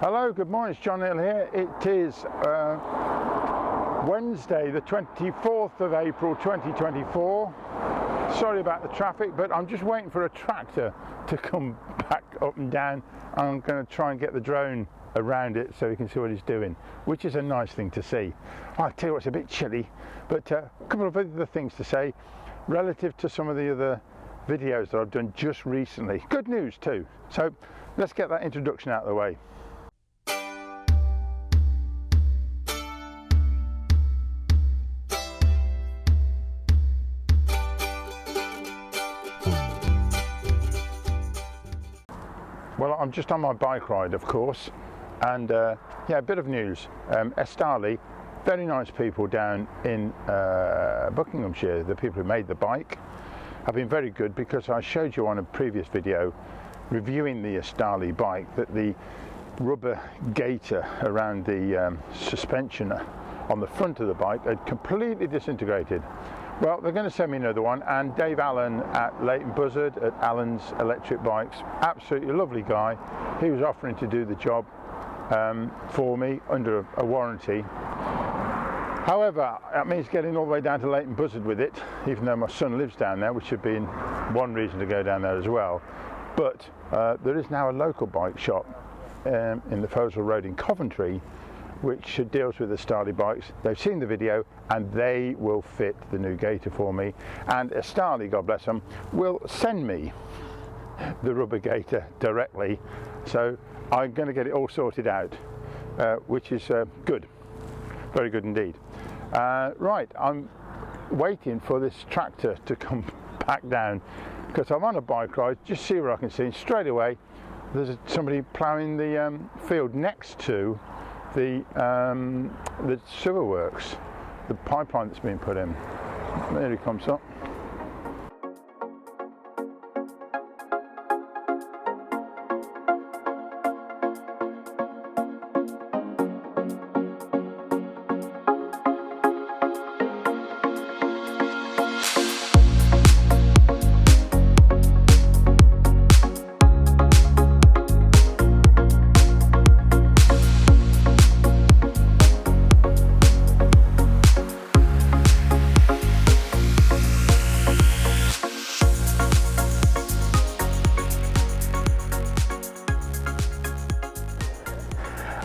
Hello, good morning, it's John Neal here. It is Wednesday the 24th of April 2024. Sorry about the traffic, but I'm just waiting for a tractor to come back up and down. I'm going to try and get the drone around it so you can see what he's doing, which is a nice thing to see. I'll tell you what, it's a bit chilly, but a couple of other things to say relative to some of the other videos that I've done just recently. Good news too. So let's get that introduction out of the way. Well, I'm just on my bike ride, of course, and yeah, a bit of news. Estali, very nice people down in Buckinghamshire, the people who made the bike, have been very good, because I showed you on a previous video reviewing the Estali bike that the rubber gaiter around the suspension on the front of the bike had completely disintegrated. Well, they're going to send me another one, and Dave Allen at Leighton Buzzard at Allen's Electric Bikes, absolutely lovely guy, he was offering to do the job for me under a warranty. However, that means getting all the way down to Leighton Buzzard with it, even though my son lives down there, which would be one reason to go down there as well. But there is now a local bike shop in the Foswell Road in Coventry, which deals with the Estali bikes. They've seen the video and they will fit the new gaiter for me, and Estali, God bless them, will send me the rubber gaiter directly, so I'm going to get it all sorted out, which is good, very good indeed. Right, I'm waiting for this tractor to come back down, because I'm on a bike ride, just see where I can see, and straight away there's somebody ploughing the field next to the sewer works, the pipeline that's been put in. There he comes up.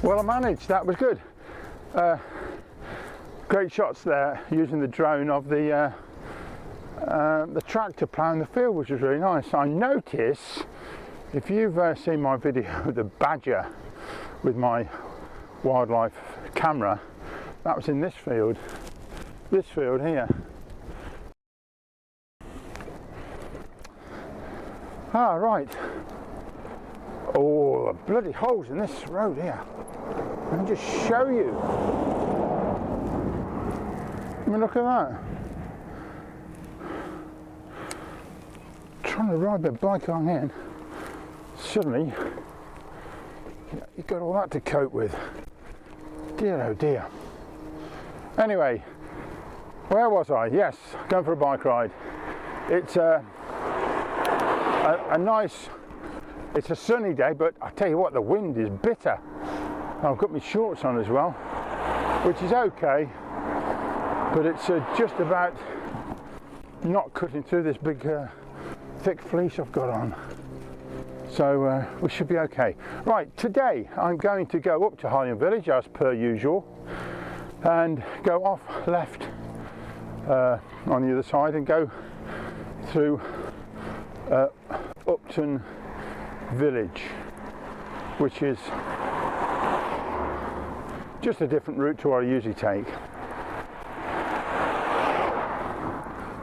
Well, I managed, that was good. Great shots there using the drone of the tractor ploughing the field, which was really nice. I notice, if you've seen my video of the badger with my wildlife camera, that was in this field here. Ah, right. Oh, the bloody holes in this road here. Let me just show you. I mean, look at that. Trying to ride the bike on in. Suddenly, you've got all that to cope with. Dear, oh dear. Anyway, where was I? Yes, going for a bike ride. It's a nice, it's a sunny day, but I tell you what, the wind is bitter. I've got my shorts on as well, which is okay, but it's just about not cutting through this big thick fleece I've got on. So we should be okay. Right, today I'm going to go up to Hollywood Village as per usual and go off left on the other side and go through Upton Village, which is just a different route to what I usually take.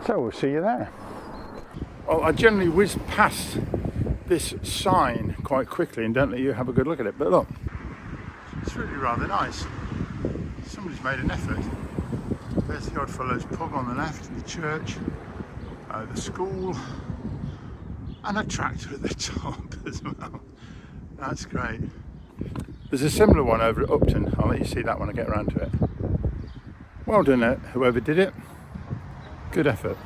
So we'll see you there. Well, I generally whiz past this sign quite quickly and don't let you have a good look at it, but look, it's really rather nice. Somebody's made an effort. There's the Oddfellows pub on the left, the church, the school, and a tractor at the top as well. That's great. There's a similar one over at Upton. I'll let you see that when I get around to it. Well done, whoever did it. Good effort.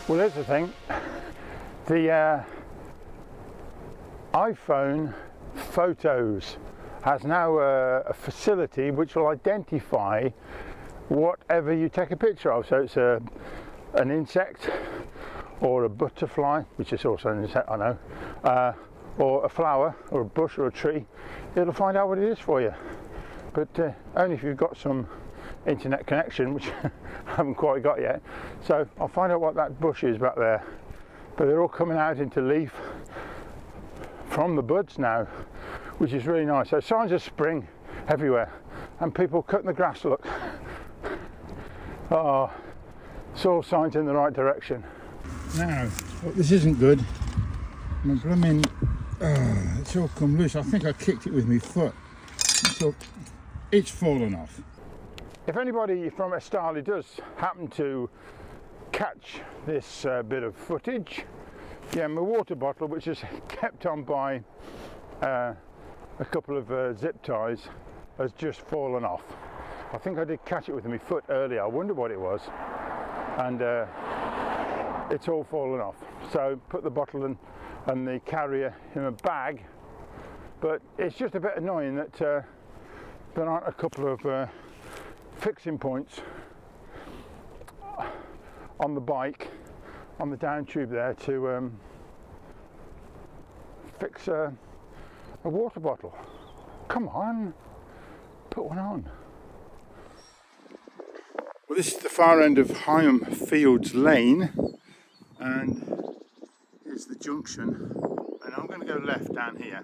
Well, here's the thing. The iPhone Photos has now a facility which will identify whatever you take a picture of. So it's an insect or a butterfly, which is also an insect, I know, or a flower or a bush or a tree. It'll find out what it is for you. But only if you've got some internet connection, which I haven't quite got yet. So I'll find out what that bush is back there. But they're all coming out into leaf from the buds now, which is really nice. So signs of spring everywhere, and people cutting the grass, look. Oh, it's all signs in the right direction. Now, this isn't good. My blooming, it's all come loose. I think I kicked it with my foot. So it's fallen off. If anybody from Estali does happen to catch this bit of footage, yeah, my water bottle, which is kept on by a couple of zip ties, has just fallen off. I think I did catch it with my foot earlier. I wonder what it was, and it's all fallen off. So put the bottle and the carrier in a bag, but it's just a bit annoying that there aren't a couple of fixing points on the bike, on the down tube there, to fix a water bottle. Come on, put one on. Well, this is the far end of Higham Fields Lane, and here's the junction, and I'm going to go left down here.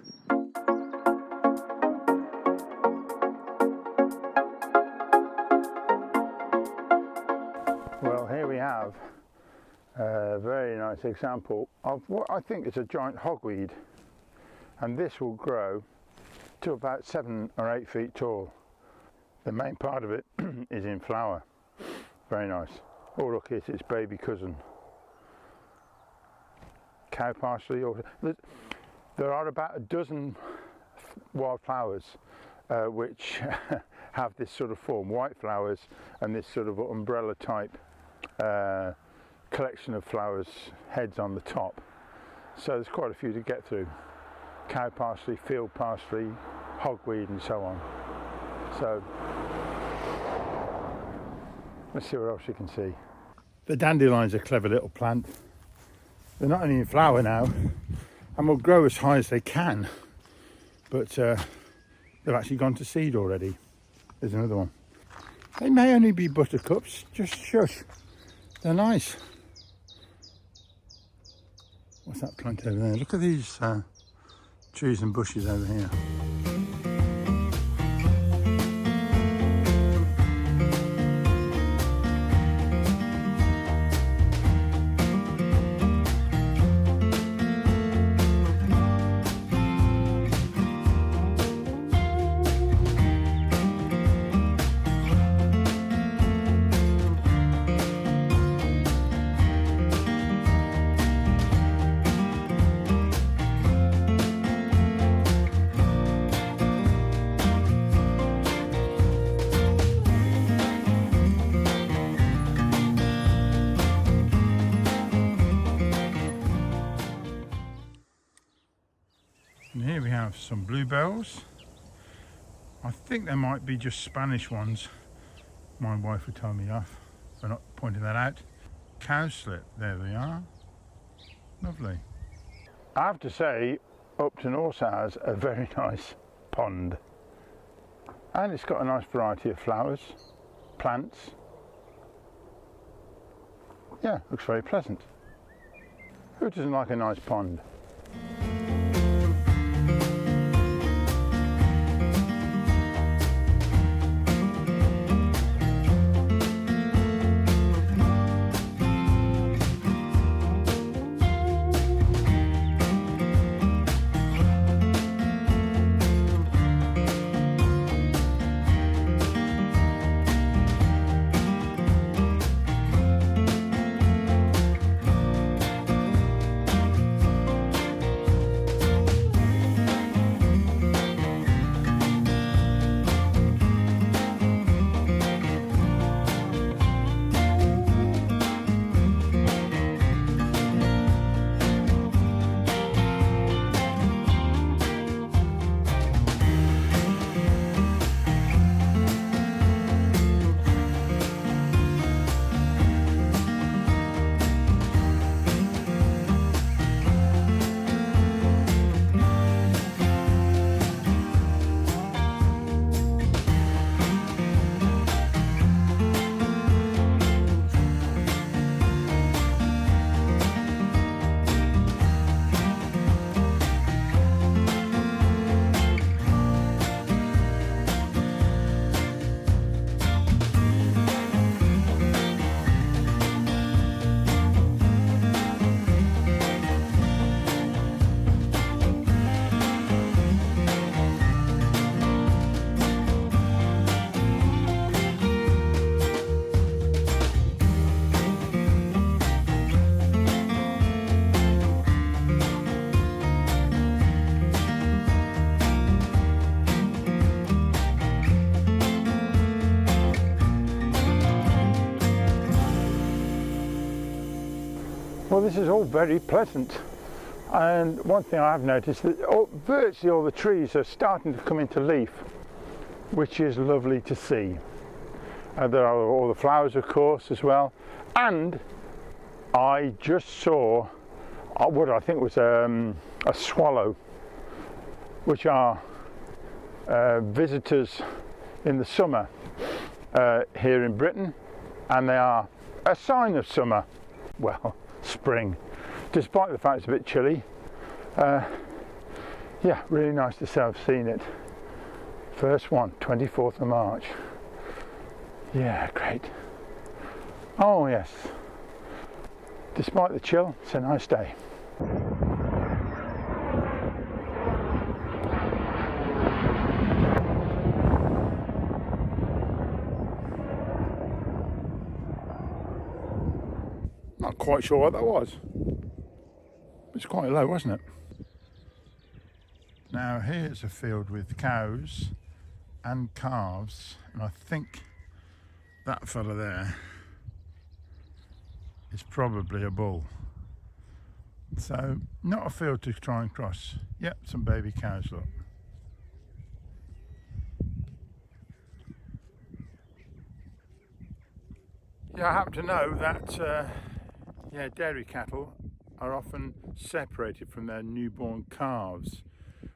Well, here we have a very nice example of what I think is a giant hogweed, and this will grow to about 7 or 8 feet tall. The main part of it is in flower. Very nice. Oh, look, it's its baby cousin. Cow parsley. There are about a dozen wildflowers which have this sort of form, white flowers, and this sort of umbrella type collection of flowers, heads on the top. So there's quite a few to get through. Cow parsley, field parsley, hogweed, and so on. So let's see what else you can see. The dandelion's a clever little plant. They're not only in flower now, and will grow as high as they can, but they've actually gone to seed already. There's another one. They may only be buttercups, just shush. They're nice. What's that plant over there? Look at these trees and bushes over here. have some bluebells. I think there might be just Spanish ones. My wife would tell me off for not pointing that out. Cowslip, there they are. Lovely. I have to say, Upton also has a very nice pond. And it's got a nice variety of flowers, plants. Yeah, looks very pleasant. Who doesn't like a nice pond? Well, this is all very pleasant, and one thing I have noticed that virtually all the trees are starting to come into leaf, which is lovely to see. There are all the flowers, of course, as well, and I just saw what I think was a swallow, which are visitors in the summer here in Britain, and they are a sign of summer. Well, spring, despite the fact it's a bit chilly. Yeah, really nice to say I've seen it. First one, 24th of March. Yeah, great. Oh yes, despite the chill, it's a nice day. Not quite sure what that was. It's quite low, wasn't it? Now here's a field with cows and calves, and I think that fella there is probably a bull. So not a field to try and cross. Yep, some baby cows, look. Yeah, I happen to know that dairy cattle are often separated from their newborn calves,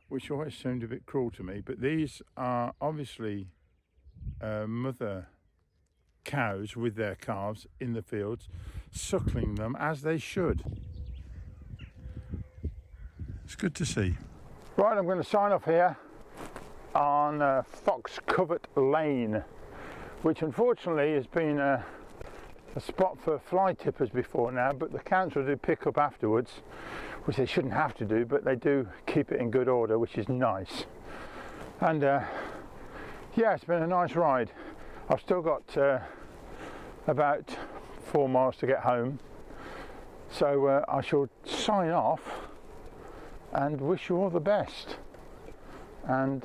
which always seemed a bit cruel to me, but these are obviously mother cows with their calves in the fields, suckling them as they should. It's good to see. Right, I'm going to sign off here on Fox Covert Lane, which unfortunately has been a spot for fly tippers before now, but the council do pick up afterwards, which they shouldn't have to do, but they do keep it in good order, which is nice. And yeah, it's been a nice ride. I've still got about 4 miles to get home, so I shall sign off and wish you all the best. And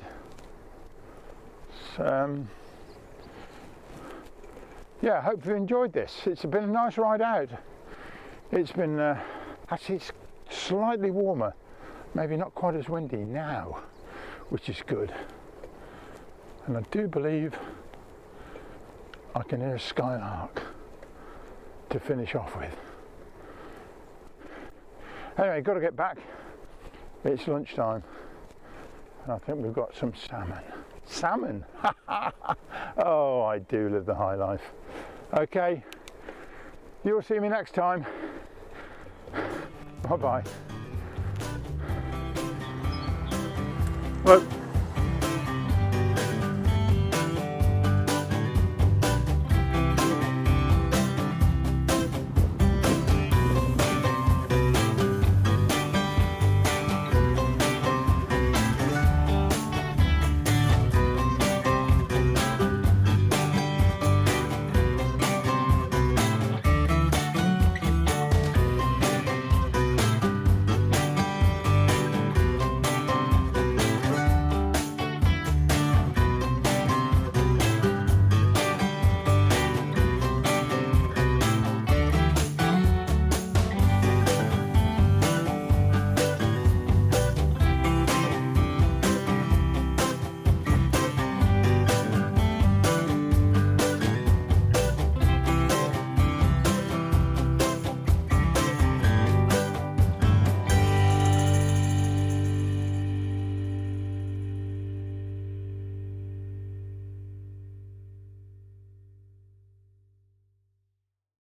yeah, I hope you enjoyed this. It's been a nice ride out. It's been, actually it's slightly warmer, maybe not quite as windy now. which is good. And I do believe I can hear a skylark to finish off with. Anyway, got to get back. It's lunchtime, and I think we've got some salmon. Salmon! Oh, I do live the high life. Okay, you'll see me next time. Bye bye. Well,